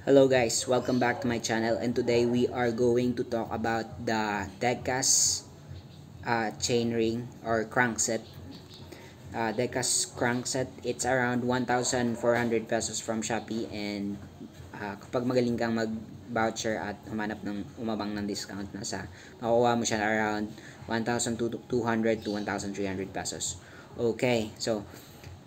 Hello guys, welcome back to my channel, and today we are going to talk about the Decas chainring or crankset. Decas crankset, it's around 1,400 pesos from Shopee, and kapag magaling kang mag-voucher at humanap ng umabang ng discount, makukuha mo siya around 1,200 to 1,300 pesos. Okay, so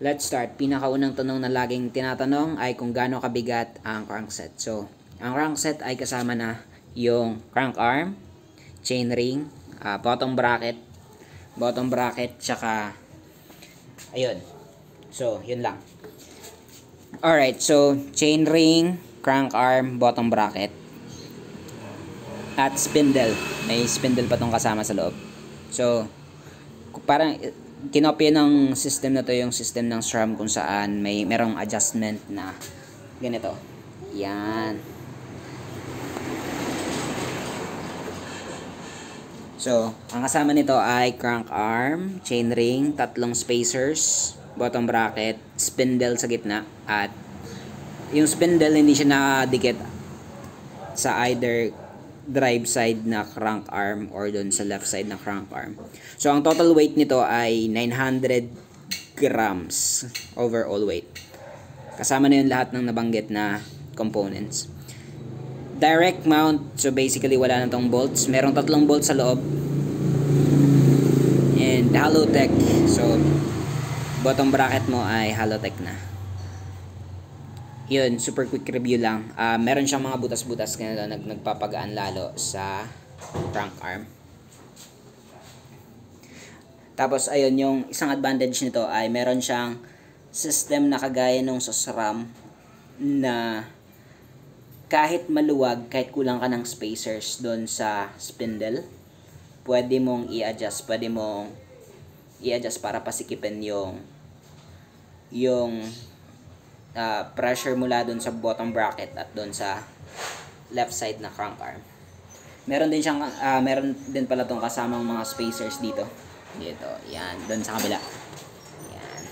let's start. Pinakaunang tanong na laging tinatanong ay kung gaano kabigat ang crankset. So, ang crankset ay kasama na yung crank arm, chain ring, bottom bracket, tsaka ayun. So, yun lang. Alright, so chain ring, crank arm, bottom bracket, at spindle. May spindle pa tong kasama sa loob. So, parang kinopya ng system na to yung system ng SRAM kung saan merong adjustment na ganito. Yan. So, ang kasama nito ay crank arm, chain ring, tatlong spacers, bottom bracket, spindle sa gitna, at yung spindle hindi siya nakadikit sa either drive side na crank arm or doon sa left side na crank arm. So, ang total weight nito ay 900 grams overall weight. Kasama na yun lahat ng nabanggit na components. Direct mount, so basically wala na tong bolts. Merong tatlong bolts sa loob. And Halotech, so bottom bracket mo ay Halotech na. Yun, super quick review lang. Meron siyang mga butas-butas kaya nagpapagaan lalo sa crank arm. Tapos ayun, yung isang advantage nito ay meron siyang system na kagaya nung sa SRAM na kahit maluwag, kahit kulang ka ng spacers doon sa spindle, pwede mong i-adjust para pasikipin yung pressure mula doon sa bottom bracket at doon sa left side na crank arm. Meron din pala tong kasamang mga spacers dito. Yan, doon sa kabila. Yan.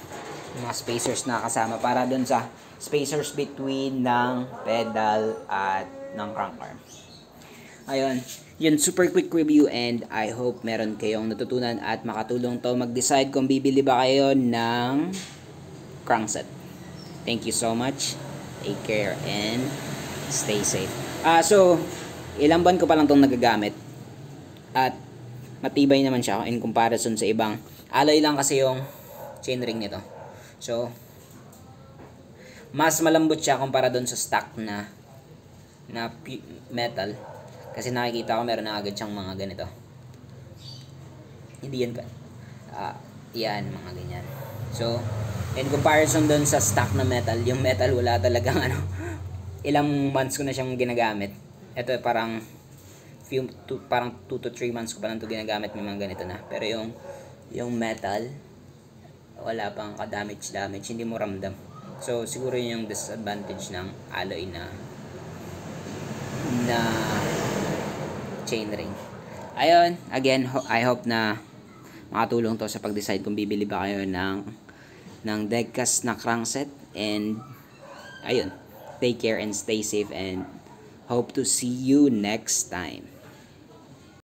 Mga spacers na kasama para doon sa spacers between ng pedal at ng crank arm. Ayun, yun, super quick review, and I hope meron kayong natutunan at makatulong to mag-decide kung bibili ba kayo ng crankset. Thank you so much. Take care and stay safe. So, ilang buwan ko pa lang itong nagagamit. At matibay naman siya in comparison sa ibang. Alloy lang kasi yung chainring nito. So, mas malambot siya kumpara doon sa stock na metal. Kasi nakikita ko meron na agad siyang mga ganito. Hindi yan pa. Yan, mga ganyan. So, in comparison doon sa stock na metal, yung metal wala talagang ilang months ko na siyang ginagamit. Ito parang 2 to 3 months ko pa lang ito ginagamit, may mga ganito na. Pero yung metal, wala pang ka-damage, hindi mo ramdam. So, siguro yun yung disadvantage ng alloy na chainring. Ayun, again, I hope na makatulong to sa pag-decide kung bibili ba kayo ng Decas na crankset. And ayun, take care and stay safe, and hope to see you next time.